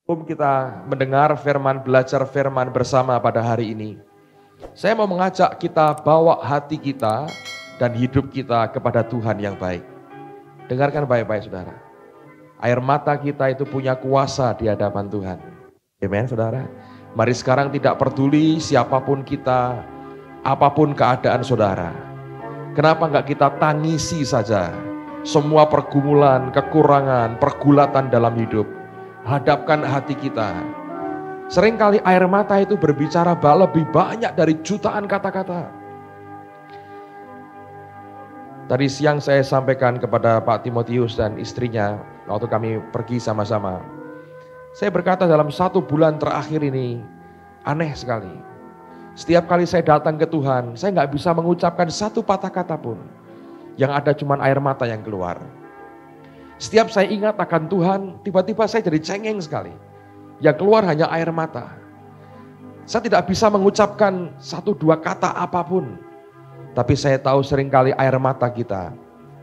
Kita mendengar firman, belajar firman bersama pada hari ini. Saya mau mengajak kita bawa hati kita dan hidup kita kepada Tuhan yang baik. Dengarkan baik-baik saudara. Air mata kita itu punya kuasa di hadapan Tuhan. Amen saudara. Mari sekarang tidak peduli siapapun kita, apapun keadaan saudara. Kenapa enggak kita tangisi saja semua pergumulan, kekurangan, pergulatan dalam hidup. Hadapkan hati kita. Seringkali air mata itu berbicara lebih banyak dari jutaan kata-kata. Tadi siang saya sampaikan kepada Pak Timotius dan istrinya waktu kami pergi sama-sama. Saya berkata dalam 1 bulan terakhir ini aneh sekali. Setiap kali saya datang ke Tuhan, saya nggak bisa mengucapkan satu patah kata pun. Yang ada cuma air mata yang keluar. Setiap saya ingat akan Tuhan, tiba-tiba saya jadi cengeng sekali. Yang keluar hanya air mata. Saya tidak bisa mengucapkan 1-2 kata apapun. Tapi saya tahu seringkali air mata kita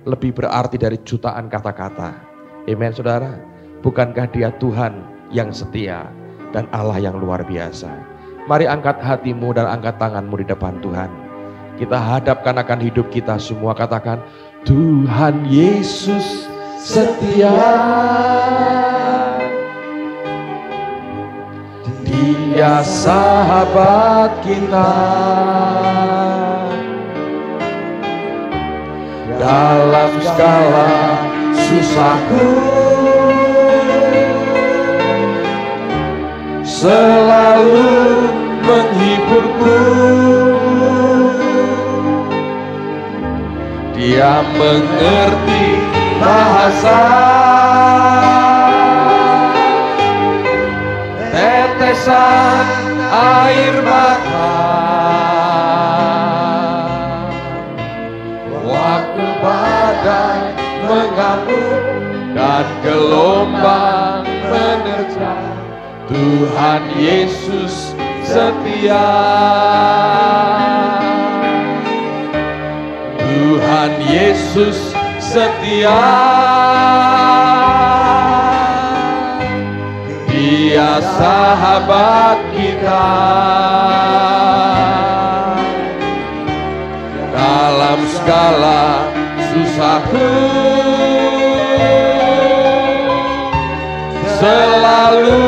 lebih berarti dari jutaan kata-kata. Amen saudara. Bukankah Dia Tuhan yang setia dan Allah yang luar biasa. Mari angkat hatimu dan angkat tanganmu di depan Tuhan. Kita hadapkan akan hidup kita semua, katakan Tuhan Yesus setia, Dia sahabat kita dalam segala susahku, selalu menghiburku. Dia mengerti bahasa tetesan air mata waktu badai mengamuk dan gelombang menerjang. Tuhan Yesus setia, Tuhan Yesus setia, Dia sahabat kita dalam segala susahku, selalu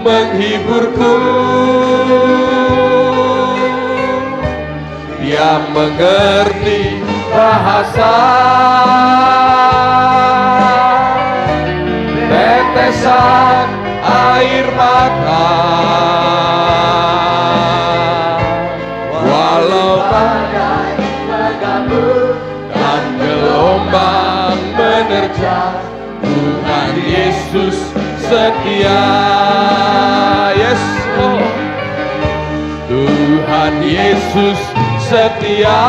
menghiburku. Dia mengerti bahasa tetesan air mata, walau badai mengganggu dan gelombang menerjang. Tuhan Yesus setia, yes Lord. Tuhan Yesus setia,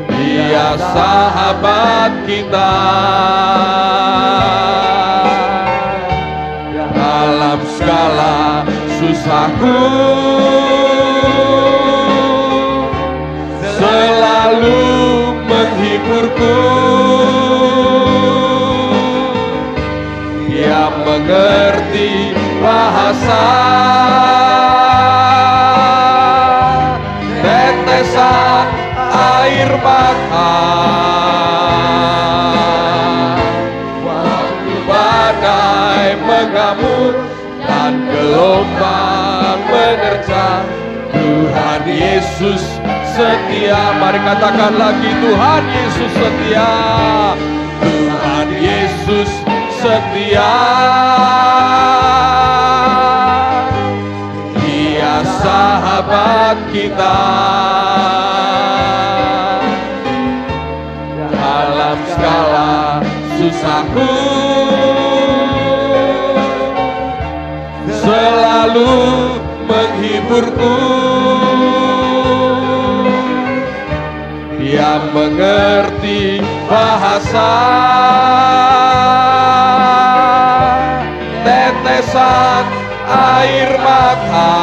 Dia sahabat kita dalam segala susahku, selalu menghiburku. Dia mengerti bahasa tetesan air mata waktu badai mengamuk dan gelombang menerjang. Tuhan Yesus setia. Mari katakan lagi, Tuhan Yesus setia, Tuhan Yesus setia, Dia sahabat kita dalam segala susahku, selalu menghiburku. Dia mengerti bahasa tetesan air mata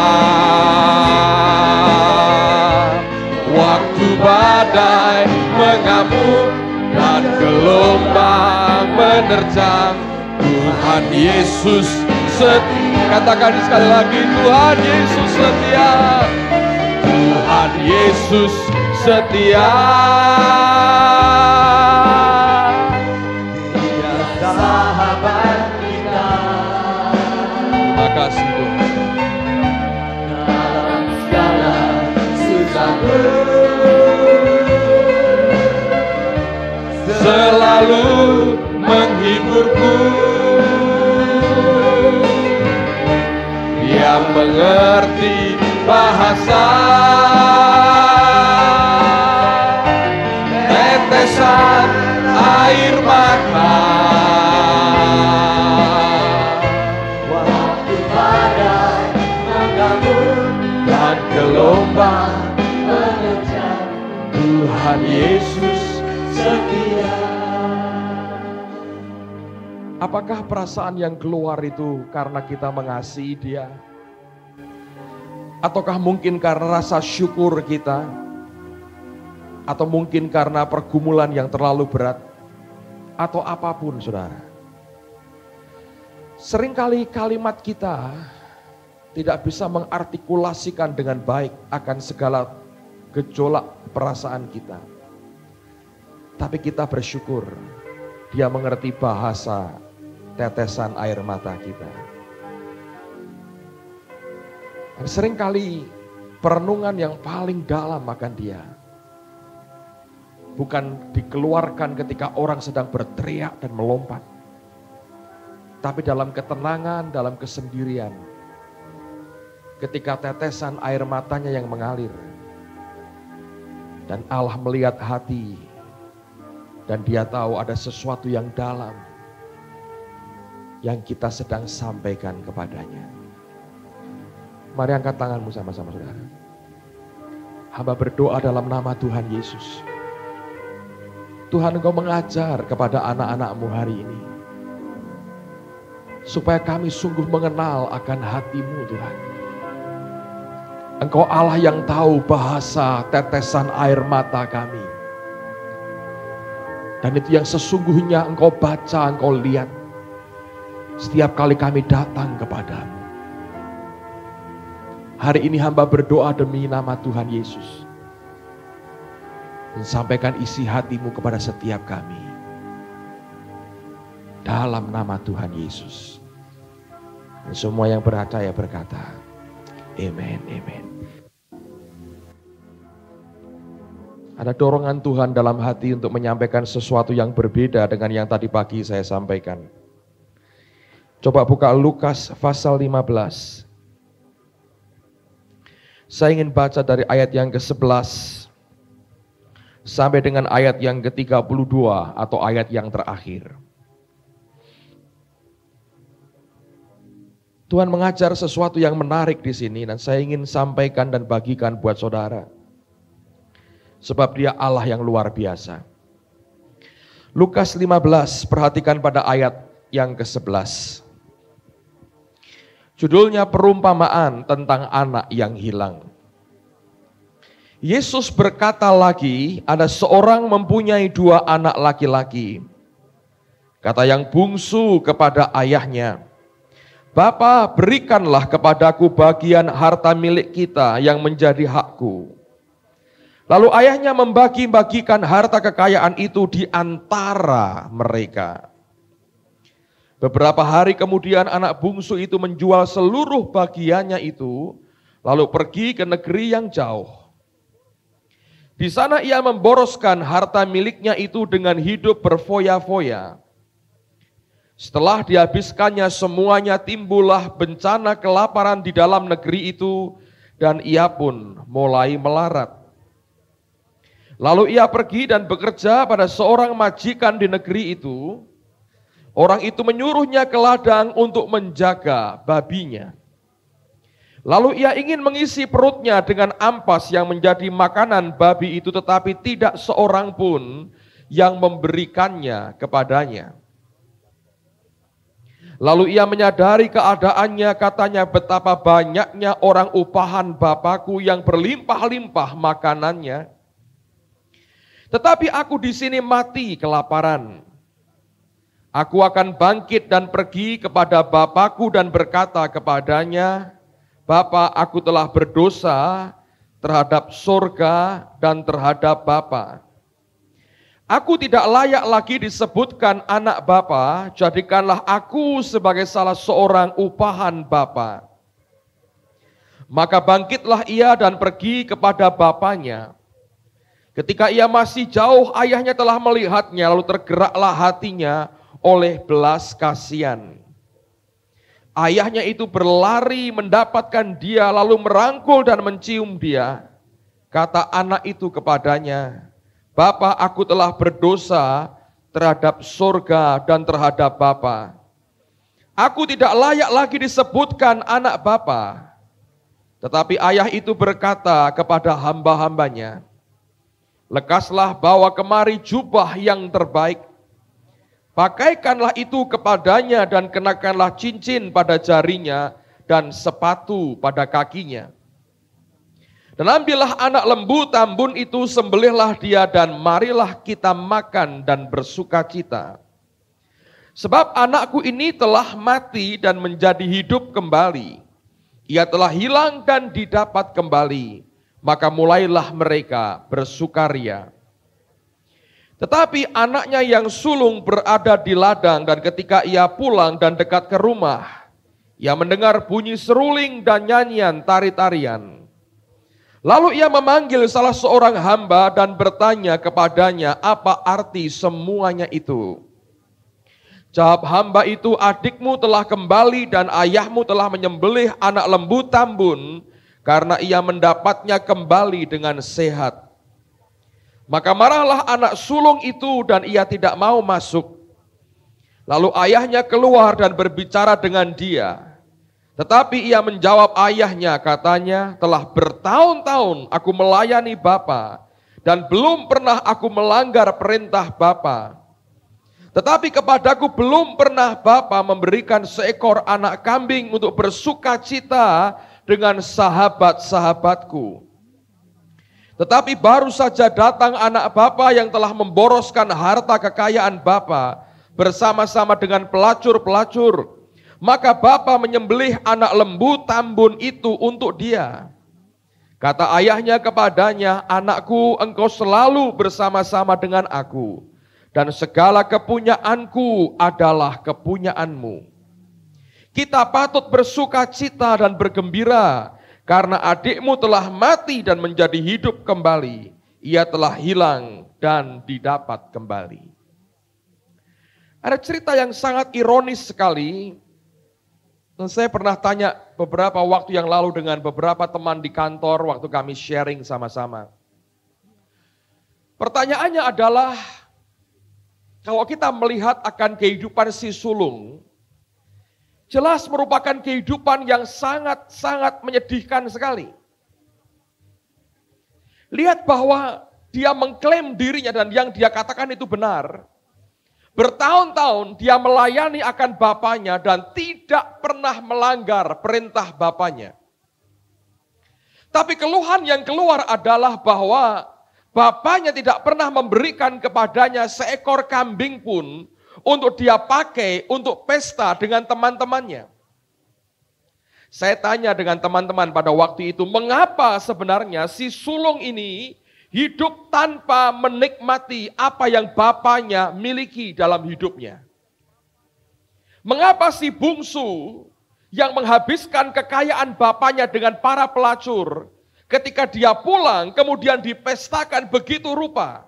waktu badai mengamuk dan gelombang menerjang. Tuhan Yesus setia. Katakan sekali lagi, Tuhan Yesus setia. Tuhan Yesus setia. Dia sahabat kita. Terima kasih Tuhan. Dalam segala susahku Selalu menghiburku. Dia mengerti bahasa tetesan air mata. waktu badai mengganggu Dan gelombang menerjang. Tuhan Yesus. Setia. Apakah perasaan yang keluar itu karena kita mengasihi Dia? Ataukah mungkin karena rasa syukur kita? Atau mungkin karena pergumulan yang terlalu berat? Atau apapun saudara. Seringkali kalimat kita tidak bisa mengartikulasikan dengan baik akan segala gejolak perasaan kita. Tapi kita bersyukur Dia mengerti bahasa tetesan air mata kita. Dan seringkali perenungan yang paling dalam akan Dia bukan dikeluarkan ketika orang sedang berteriak dan melompat, tapi dalam ketenangan, dalam kesendirian, ketika tetesan air matanya yang mengalir dan Allah melihat hati dan Dia tahu ada sesuatu yang dalam yang kita sedang sampaikan kepadanya. Mari angkat tanganmu sama-sama saudara. Hamba berdoa dalam nama Tuhan Yesus. Tuhan, Engkau mengajar kepada anak-anak-Mu hari ini. Supaya kami sungguh mengenal akan hati-Mu Tuhan. Engkau Allah yang tahu bahasa tetesan air mata kami. Dan itu yang sesungguhnya Engkau baca, Engkau lihat. Setiap kali kami datang kepadamu. Hari ini hamba berdoa demi nama Tuhan Yesus. Dan sampaikan isi hatimu kepada setiap kami. Dalam nama Tuhan Yesus. Dan semua yang percaya berkata, amen, amen. Ada dorongan Tuhan dalam hati untuk menyampaikan sesuatu yang berbeda dengan yang tadi pagi saya sampaikan. Coba buka Lukas pasal 15. Saya ingin baca dari ayat yang ke-11 sampai dengan ayat yang ke-32 atau ayat yang terakhir. Tuhan mengajar sesuatu yang menarik di sini dan saya ingin sampaikan dan bagikan buat saudara. Sebab Dia Allah yang luar biasa. Lukas 15, perhatikan pada ayat yang ke-11. Judulnya perumpamaan tentang anak yang hilang. Yesus berkata lagi, ada seorang mempunyai 2 anak laki-laki. Kata yang bungsu kepada ayahnya, Bapa, berikanlah kepadaku bagian harta milik kita yang menjadi hakku. Lalu ayahnya membagi-bagikan harta kekayaan itu di antara mereka. Beberapa hari kemudian anak bungsu itu menjual seluruh bagiannya itu, lalu pergi ke negeri yang jauh. Di sana ia memboroskan harta miliknya itu dengan hidup berfoya-foya. Setelah dihabiskannya semuanya, timbullah bencana kelaparan di dalam negeri itu, dan ia pun mulai melarat. Lalu ia pergi dan bekerja pada seorang majikan di negeri itu. Orang itu menyuruhnya ke ladang untuk menjaga babinya. Lalu ia ingin mengisi perutnya dengan ampas yang menjadi makanan babi itu, tetapi tidak seorang pun yang memberikannya kepadanya. Lalu ia menyadari keadaannya, katanya, betapa banyaknya orang upahan Bapakku yang berlimpah-limpah makanannya. Tetapi aku di sini mati kelaparan. Aku akan bangkit dan pergi kepada bapakku dan berkata kepadanya, Bapa, aku telah berdosa terhadap surga dan terhadap Bapa. Aku tidak layak lagi disebutkan anak Bapa, jadikanlah aku sebagai salah seorang upahan Bapa. Maka bangkitlah ia dan pergi kepada bapanya. Ketika ia masih jauh, ayahnya telah melihatnya, lalu tergeraklah hatinya oleh belas kasihan. Ayahnya itu berlari mendapatkan dia, lalu merangkul dan mencium dia. Kata anak itu kepadanya, Bapa, aku telah berdosa terhadap surga dan terhadap Bapa. Aku tidak layak lagi disebutkan anak Bapa. Tetapi ayah itu berkata kepada hamba-hambanya, lekaslah bawa kemari jubah yang terbaik. Pakaikanlah itu kepadanya dan kenakanlah cincin pada jarinya dan sepatu pada kakinya. Dan ambillah anak lembu tambun itu, sembelihlah dia dan marilah kita makan dan bersukacita. Sebab anakku ini telah mati dan menjadi hidup kembali. Ia telah hilang dan didapat kembali. Maka mulailah mereka bersukaria. Tetapi anaknya yang sulung berada di ladang, dan ketika ia pulang dan dekat ke rumah, ia mendengar bunyi seruling dan nyanyian tari-tarian. Lalu ia memanggil salah seorang hamba dan bertanya kepadanya, apa arti semuanya itu? Jawab hamba itu, adikmu telah kembali dan ayahmu telah menyembelih anak lembu tambun, karena ia mendapatnya kembali dengan sehat. Maka marahlah anak sulung itu dan ia tidak mau masuk. Lalu ayahnya keluar dan berbicara dengan dia. Tetapi ia menjawab ayahnya, katanya, telah bertahun-tahun aku melayani Bapa dan belum pernah aku melanggar perintah Bapa. Tetapi kepadaku belum pernah Bapa memberikan seekor anak kambing untuk bersukacita dengan sahabat-sahabatku. Tetapi baru saja datang anak Bapa yang telah memboroskan harta kekayaan Bapa bersama-sama dengan pelacur-pelacur. Maka Bapa menyembelih anak lembu tambun itu untuk dia. Kata ayahnya kepadanya, anakku, engkau selalu bersama-sama dengan aku, dan segala kepunyaanku adalah kepunyaanmu. Kita patut bersukacita dan bergembira, karena adikmu telah mati dan menjadi hidup kembali. Ia telah hilang dan didapat kembali. Ada cerita yang sangat ironis sekali. Dan saya pernah tanya beberapa waktu yang lalu dengan beberapa teman di kantor waktu kami sharing sama-sama. Pertanyaannya adalah, kalau kita melihat akan kehidupan si sulung, jelas merupakan kehidupan yang sangat-sangat menyedihkan sekali. Lihat bahwa dia mengklaim dirinya dan yang dia katakan itu benar. Bertahun-tahun dia melayani akan bapaknya dan tidak pernah melanggar perintah bapaknya. Tapi keluhan yang keluar adalah bahwa bapaknya tidak pernah memberikan kepadanya seekor kambing pun untuk dia pakai untuk pesta dengan teman-temannya. Saya tanya dengan teman-teman pada waktu itu, mengapa sebenarnya si sulung ini hidup tanpa menikmati apa yang bapaknya miliki dalam hidupnya? Mengapa si bungsu yang menghabiskan kekayaan bapaknya dengan para pelacur, ketika dia pulang kemudian dipestakan begitu rupa?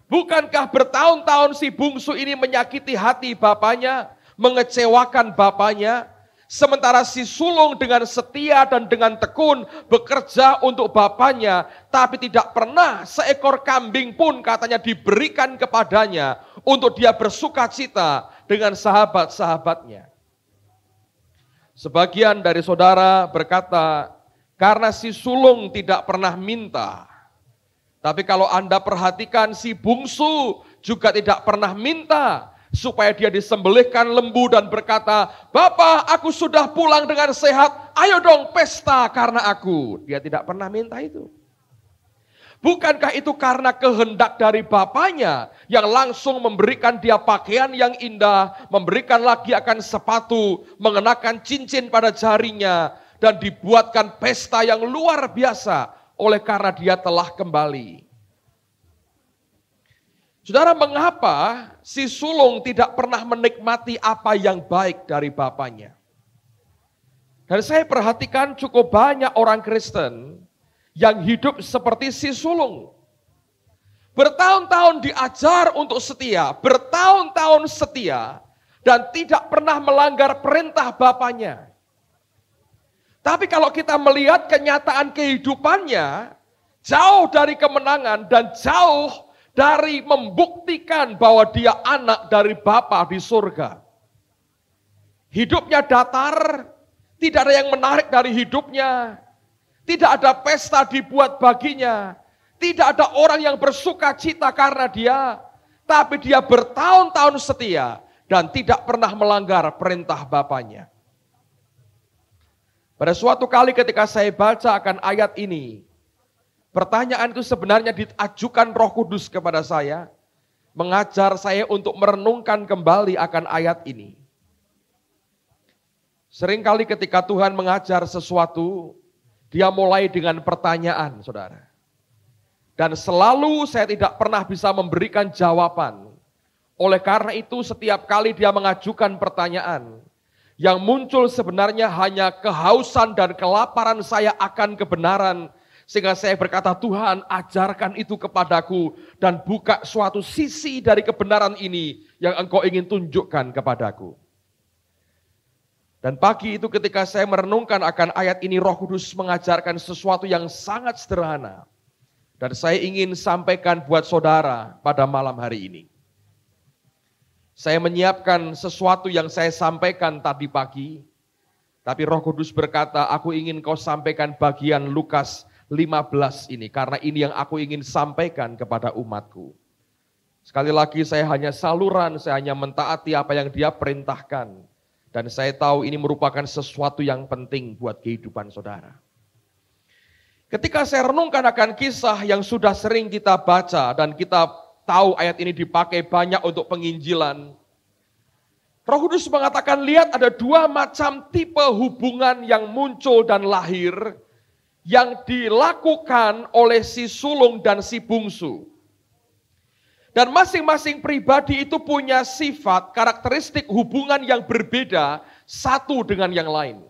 Bukankah bertahun-tahun si bungsu ini menyakiti hati bapaknya, mengecewakan bapaknya? Sementara si sulung dengan setia dan dengan tekun bekerja untuk bapaknya, tapi tidak pernah seekor kambing pun katanya diberikan kepadanya untuk dia bersukacita dengan sahabat-sahabatnya. Sebagian dari saudara berkata, karena si sulung tidak pernah minta. Tapi kalau Anda perhatikan, si bungsu juga tidak pernah minta supaya dia disembelihkan lembu dan berkata, Bapak, aku sudah pulang dengan sehat, ayo dong pesta karena aku. Dia tidak pernah minta itu. Bukankah itu karena kehendak dari bapaknya yang langsung memberikan dia pakaian yang indah, memberikan lagi akan sepatu, mengenakan cincin pada jarinya, dan dibuatkan pesta yang luar biasa oleh karena dia telah kembali. Saudara, mengapa si sulung tidak pernah menikmati apa yang baik dari bapaknya? Dan saya perhatikan cukup banyak orang Kristen yang hidup seperti si sulung. Bertahun-tahun diajar untuk setia, bertahun-tahun setia, dan tidak pernah melanggar perintah bapaknya. Tapi kalau kita melihat kenyataan kehidupannya, jauh dari kemenangan dan jauh dari membuktikan bahwa dia anak dari Bapa di surga. Hidupnya datar, tidak ada yang menarik dari hidupnya. Tidak ada pesta dibuat baginya. Tidak ada orang yang bersuka cita karena dia. Tapi dia bertahun-tahun setia dan tidak pernah melanggar perintah bapaknya. Pada suatu kali ketika saya baca akan ayat ini, pertanyaan itu sebenarnya diajukan Roh Kudus kepada saya, mengajar saya untuk merenungkan kembali akan ayat ini. Seringkali ketika Tuhan mengajar sesuatu, dia mulai dengan pertanyaan, saudara. Dan selalu saya tidak pernah bisa memberikan jawaban. Oleh karena itu setiap kali dia mengajukan pertanyaan, yang muncul sebenarnya hanya kehausan dan kelaparan saya akan kebenaran. Sehingga saya berkata, Tuhan ajarkan itu kepadaku dan buka suatu sisi dari kebenaran ini yang Engkau ingin tunjukkan kepadaku. Dan pagi itu ketika saya merenungkan akan ayat ini, Roh Kudus mengajarkan sesuatu yang sangat sederhana. Dan saya ingin sampaikan buat saudara pada malam hari ini. Saya menyiapkan sesuatu yang saya sampaikan tadi pagi. Tapi Roh Kudus berkata, aku ingin kau sampaikan bagian Lukas 15 ini. Karena ini yang aku ingin sampaikan kepada umatku. Sekali lagi saya hanya saluran, saya hanya mentaati apa yang dia perintahkan. Dan saya tahu ini merupakan sesuatu yang penting buat kehidupan saudara. Ketika saya renungkan akan kisah yang sudah sering kita baca dan kita tahu ayat ini dipakai banyak untuk penginjilan. Roh Kudus mengatakan, lihat ada dua macam tipe hubungan yang muncul dan lahir yang dilakukan oleh si sulung dan si bungsu. Dan masing-masing pribadi itu punya sifat, karakteristik hubungan yang berbeda satu dengan yang lain.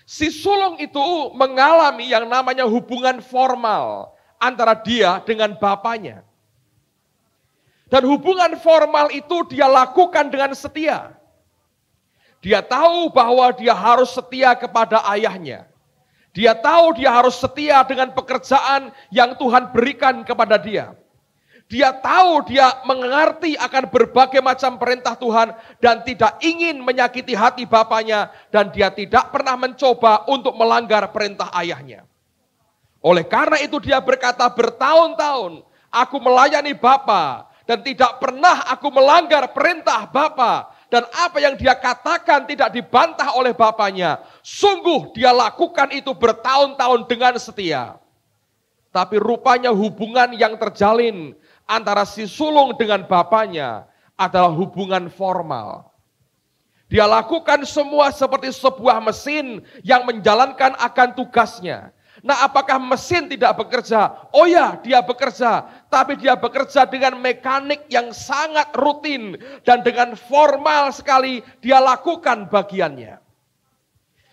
Si sulung itu mengalami yang namanya hubungan formal antara dia dengan bapaknya. Dan hubungan formal itu dia lakukan dengan setia. Dia tahu bahwa dia harus setia kepada ayahnya. Dia tahu dia harus setia dengan pekerjaan yang Tuhan berikan kepada dia. Dia tahu dia mengerti akan berbagai macam perintah Tuhan dan tidak ingin menyakiti hati bapaknya dan dia tidak pernah mencoba untuk melanggar perintah ayahnya. Oleh karena itu dia berkata, bertahun-tahun aku melayani Bapa dan tidak pernah aku melanggar perintah Bapa. Dan apa yang dia katakan tidak dibantah oleh bapaknya. Sungguh dia lakukan itu bertahun-tahun dengan setia. Tapi rupanya hubungan yang terjalin antara si sulung dengan bapaknya adalah hubungan formal. Dia lakukan semua seperti sebuah mesin yang menjalankan akan tugasnya. Nah, apakah mesin tidak bekerja? Oh ya, dia bekerja. Tapi dia bekerja dengan mekanik yang sangat rutin. Dan dengan formal sekali dia lakukan bagiannya.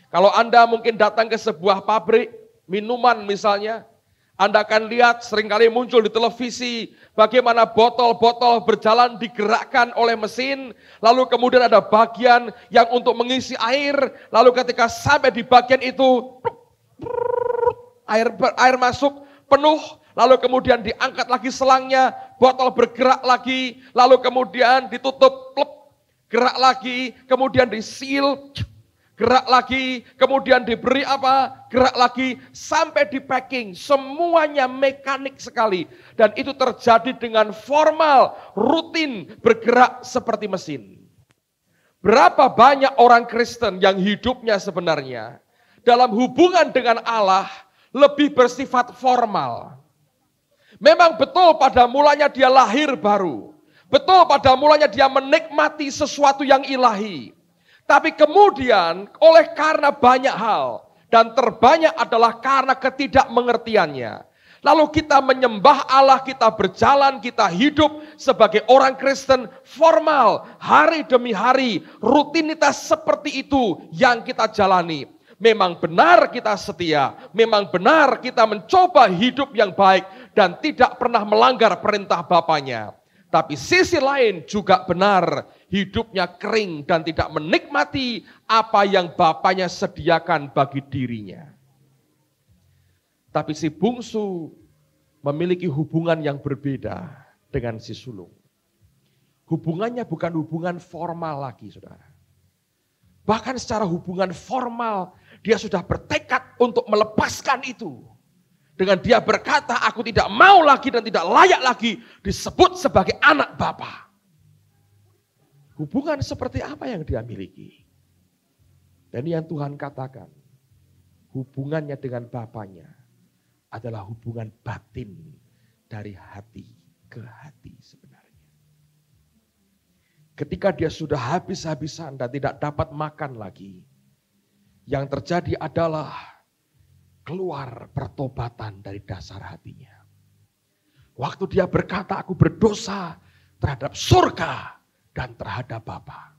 Kalau Anda mungkin datang ke sebuah pabrik minuman misalnya, Anda akan lihat seringkali muncul di televisi bagaimana botol-botol berjalan digerakkan oleh mesin. Lalu kemudian ada bagian yang untuk mengisi air. Lalu ketika sampai di bagian itu, air masuk penuh, lalu kemudian diangkat lagi selangnya, botol bergerak lagi, lalu kemudian ditutup, gerak lagi, kemudian diseal, gerak lagi, kemudian diberi gerak lagi, sampai di packing, semuanya mekanik sekali. Dan itu terjadi dengan formal, rutin, bergerak seperti mesin. Berapa banyak orang Kristen yang hidupnya sebenarnya dalam hubungan dengan Allah lebih bersifat formal. Memang betul pada mulanya dia lahir baru. Betul pada mulanya dia menikmati sesuatu yang ilahi. Tapi kemudian oleh karena banyak hal, dan terbanyak adalah karena ketidakmengertiannya. Lalu kita menyembah Allah, kita berjalan, kita hidup sebagai orang Kristen formal, hari demi hari, rutinitas seperti itu yang kita jalani. Memang benar kita setia, memang benar kita mencoba hidup yang baik dan tidak pernah melanggar perintah Bapaknya. Tapi sisi lain juga benar, hidupnya kering dan tidak menikmati apa yang Bapaknya sediakan bagi dirinya. Tapi si bungsu memiliki hubungan yang berbeda dengan si sulung. Hubungannya bukan hubungan formal lagi, saudara. Bahkan secara hubungan formal, dia sudah bertekad untuk melepaskan itu. Dengan dia berkata, aku tidak mau lagi dan tidak layak lagi disebut sebagai anak Bapa. Hubungan seperti apa yang dia miliki? Dan yang Tuhan katakan, hubungannya dengan Bapaknya adalah hubungan batin dari hati ke hati sebenarnya. Ketika dia sudah habis-habisan dan tidak dapat makan lagi, yang terjadi adalah keluar pertobatan dari dasar hatinya. Waktu dia berkata, aku berdosa terhadap surga dan terhadap Bapa.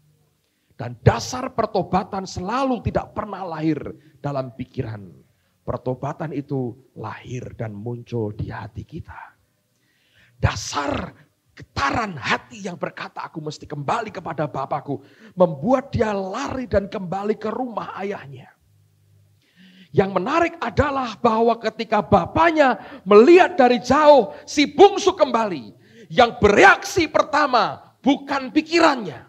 Dan dasar pertobatan selalu tidak pernah lahir dalam pikiran. Pertobatan itu lahir dan muncul di hati kita. Dasar getaran hati yang berkata, aku mesti kembali kepada Bapakku, membuat dia lari dan kembali ke rumah ayahnya. Yang menarik adalah bahwa ketika bapaknya melihat dari jauh si bungsu kembali, yang bereaksi pertama bukan pikirannya.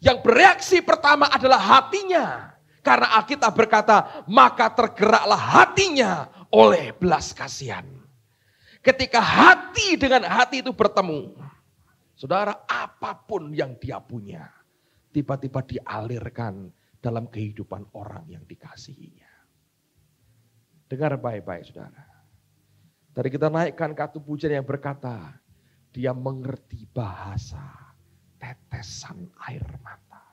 Yang bereaksi pertama adalah hatinya. Karena Alkitab berkata, maka tergeraklah hatinya oleh belas kasihan. Ketika hati dengan hati itu bertemu, saudara, apapun yang dia punya, tiba-tiba dialirkan dalam kehidupan orang yang dikasihinya. Dengar baik-baik, saudara. Tadi kita naikkan katu pujian yang berkata, dia mengerti bahasa tetesan air mata.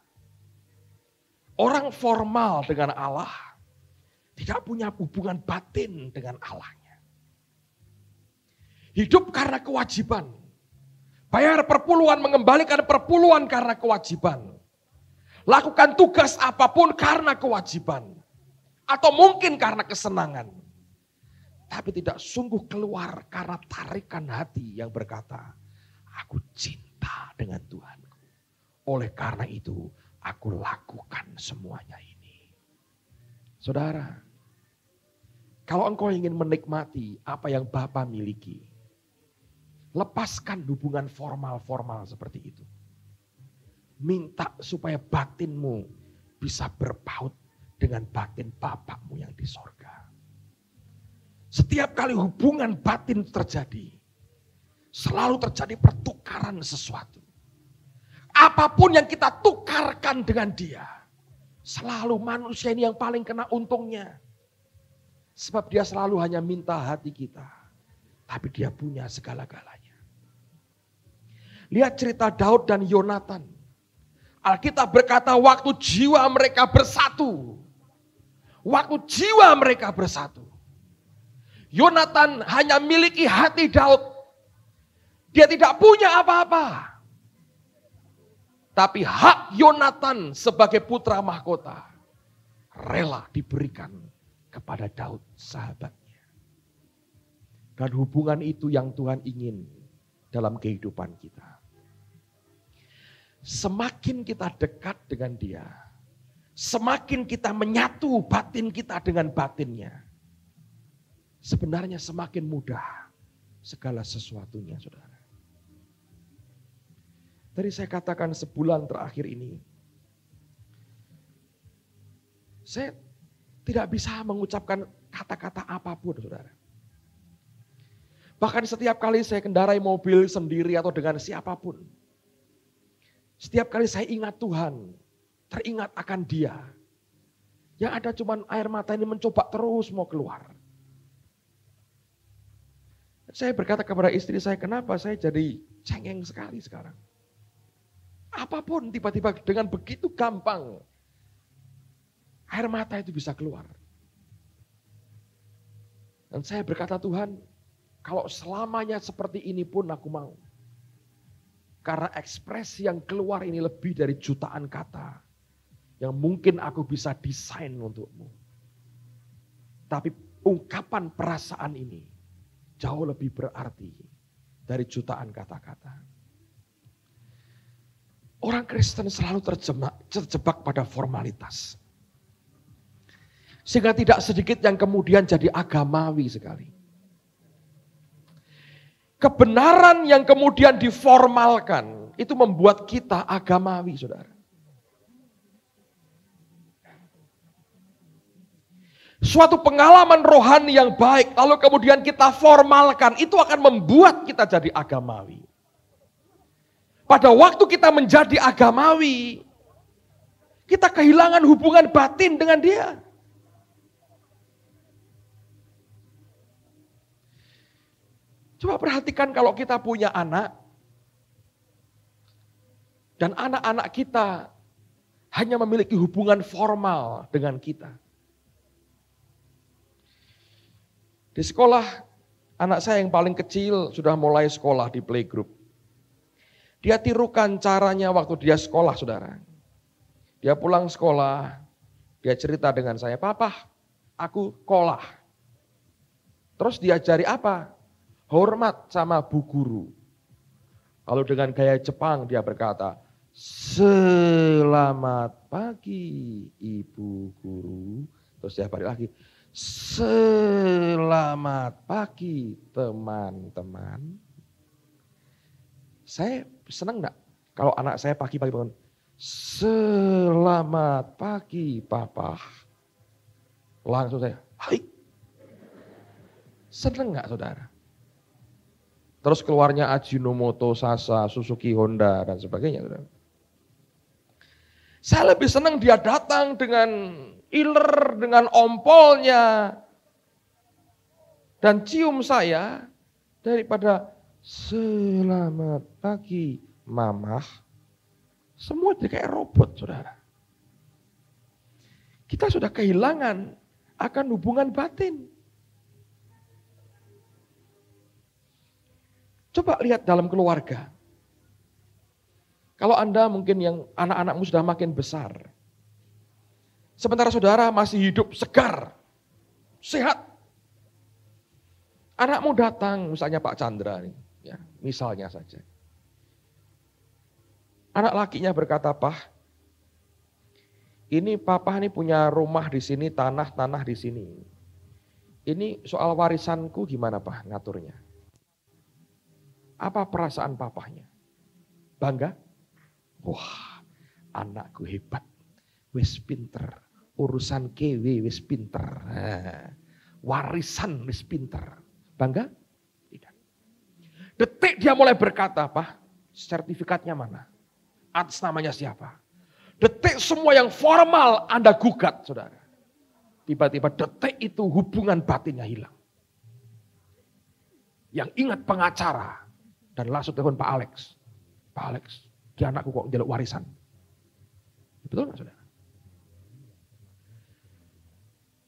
Orang formal dengan Allah tidak punya hubungan batin dengan Allahnya. Hidup karena kewajiban. Bayar perpuluhan, mengembalikan perpuluhan karena kewajiban. Lakukan tugas apapun karena kewajiban. Atau mungkin karena kesenangan. Tapi tidak sungguh keluar karena tarikan hati yang berkata, aku cinta dengan Tuhanku. Oleh karena itu, aku lakukan semuanya ini. Saudara, kalau engkau ingin menikmati apa yang Bapa miliki, lepaskan hubungan formal-formal seperti itu. Minta supaya batinmu bisa berpaut dengan batin Bapakmu yang di sorga. Setiap kali hubungan batin terjadi, selalu terjadi pertukaran sesuatu. Apapun yang kita tukarkan dengan dia, selalu manusia ini yang paling kena untungnya. Sebab dia selalu hanya minta hati kita, tapi dia punya segala-galanya. Lihat cerita Daud dan Yonatan. Alkitab berkata waktu jiwa mereka bersatu. Waktu jiwa mereka bersatu. Yonatan hanya miliki hati Daud. Dia tidak punya apa-apa. Tapi hak Yonatan sebagai putra mahkota rela diberikan kepada Daud sahabatnya. Dan hubungan itu yang Tuhan ingin dalam kehidupan kita. Semakin kita dekat dengan dia, semakin kita menyatu batin kita dengan batinnya. Sebenarnya semakin mudah segala sesuatunya, saudara. Tadi saya katakan sebulan terakhir ini, saya tidak bisa mengucapkan kata-kata apapun, saudara. Bahkan setiap kali saya kendarai mobil sendiri atau dengan siapapun, setiap kali saya ingat Tuhan, teringat akan dia. Yang ada cuman air mata ini mencoba terus mau keluar. Saya berkata kepada istri saya, kenapa saya jadi cengeng sekali sekarang. Apapun tiba-tiba dengan begitu gampang, air mata itu bisa keluar. Dan saya berkata, Tuhan, kalau selamanya seperti ini pun aku mau. Karena ekspresi yang keluar ini lebih dari jutaan kata. Yang mungkin aku bisa desain untukmu. Tapi ungkapan perasaan ini jauh lebih berarti dari jutaan kata-kata. Orang Kristen selalu terjebak pada formalitas. Sehingga tidak sedikit yang kemudian jadi agamawi sekali. Kebenaran yang kemudian diformalkan itu membuat kita agamawi, saudara. Suatu pengalaman rohani yang baik, lalu kemudian kita formalkan, itu akan membuat kita jadi agamawi. Pada waktu kita menjadi agamawi, kita kehilangan hubungan batin dengan dia. Coba perhatikan kalau kita punya anak, dan anak-anak kita hanya memiliki hubungan formal dengan kita. Di sekolah, anak saya yang paling kecil sudah mulai sekolah di playgroup. Dia tirukan caranya waktu dia sekolah, saudara. Dia pulang sekolah, dia cerita dengan saya, Papa, aku sekolah. Terus diajari apa? Hormat sama bu guru. Lalu dengan gaya Jepang dia berkata, selamat pagi ibu guru. Terus dia balik lagi, selamat pagi teman-teman. Saya senang enggak kalau anak saya pagi-pagi bangun, selamat pagi papa. Langsung saya, hai. Senang enggak saudara? Terus keluarnya Ajinomoto, Sasa, Suzuki, Honda dan sebagainya. Saudara. Saya lebih senang dia datang dengan iler, dengan ompolnya, dan cium saya daripada selamat pagi mamah. Semua jadi kayak robot, saudara. Kita sudah kehilangan akan hubungan batin. Coba lihat dalam keluarga. Kalau Anda mungkin yang anak-anakmu sudah makin besar, sementara saudara masih hidup segar, sehat. Anakmu datang, misalnya Pak Chandra, nih, ya, misalnya saja. Anak lakinya berkata, Pak, ini papa nih punya rumah di sini, tanah di sini. Ini soal warisanku gimana Pak ngaturnya? Apa perasaan papahnya? Bangga? Wah, anakku hebat. Wis pinter, urusan kewe wis pinter, warisan wis pinter. Bangga? Tidak. Detik dia mulai berkata, Pak, sertifikatnya mana? Atas namanya siapa? Detik semua yang formal Anda gugat, saudara. Tiba-tiba detik itu hubungan batinnya hilang. Yang ingat pengacara dan langsung telepon Pak Alex. Pak Alex, dia anakku kok jaluk warisan. Betul nggak saudara?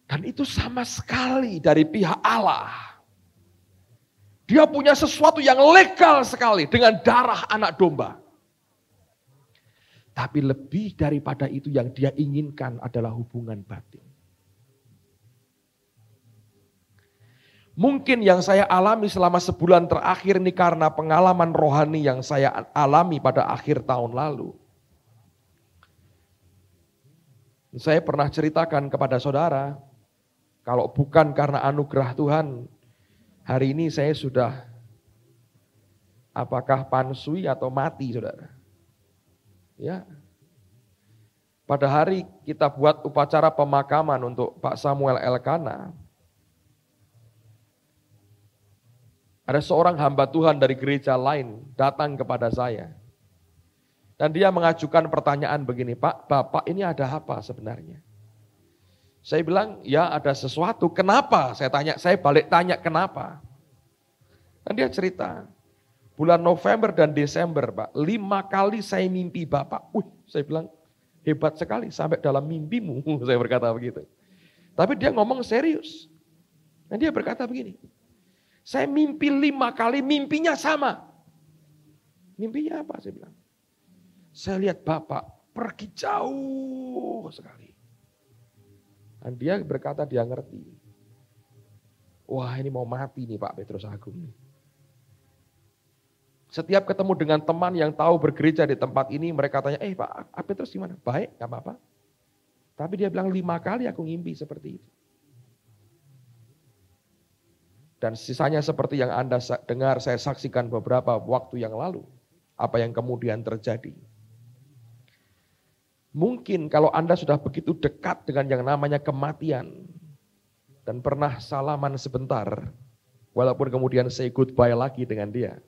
Dan itu sama sekali dari pihak Allah. Dia punya sesuatu yang legal sekali dengan darah anak domba. Tapi lebih daripada itu yang dia inginkan adalah hubungan batin. Mungkin yang saya alami selama sebulan terakhir ini karena pengalaman rohani yang saya alami pada akhir tahun lalu. Saya pernah ceritakan kepada saudara, kalau bukan karena anugerah Tuhan, hari ini saya sudah apakah pansui atau mati, saudara. Ya. Pada hari kita buat upacara pemakaman untuk Pak Samuel Elkana. Ada seorang hamba Tuhan dari gereja lain datang kepada saya. Dan dia mengajukan pertanyaan begini, Pak, Bapak ini ada apa sebenarnya? Saya bilang, ya ada sesuatu. Kenapa? Saya balik tanya kenapa? Dan dia cerita, bulan November dan Desember Pak, 5 kali saya mimpi Bapak. Saya bilang, hebat sekali sampai dalam mimpimu, saya berkata begitu. Tapi dia ngomong serius. Dan dia berkata begini, saya mimpi 5 kali, mimpinya sama. Mimpinya apa? Saya bilang, saya lihat Bapak pergi jauh sekali. Dan dia berkata dia ngerti. Wah ini mau mati nih Pak Petrus Agung. Setiap ketemu dengan teman yang tahu bergereja di tempat ini, mereka tanya, Pak Petrus gimana? Baik, gak apa-apa. Tapi dia bilang 5 kali aku ngimpi seperti itu. Dan sisanya seperti yang Anda dengar, saya saksikan beberapa waktu yang lalu. Apa yang kemudian terjadi. Mungkin kalau Anda sudah begitu dekat dengan yang namanya kematian, dan pernah salaman sebentar, walaupun kemudian say goodbye lagi dengan dia.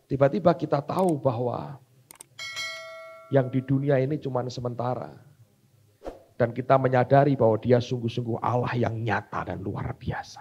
Tiba-tiba kita tahu bahwa yang di dunia ini cuma sementara. Dan kita menyadari bahwa dia sungguh-sungguh Allah yang nyata dan luar biasa.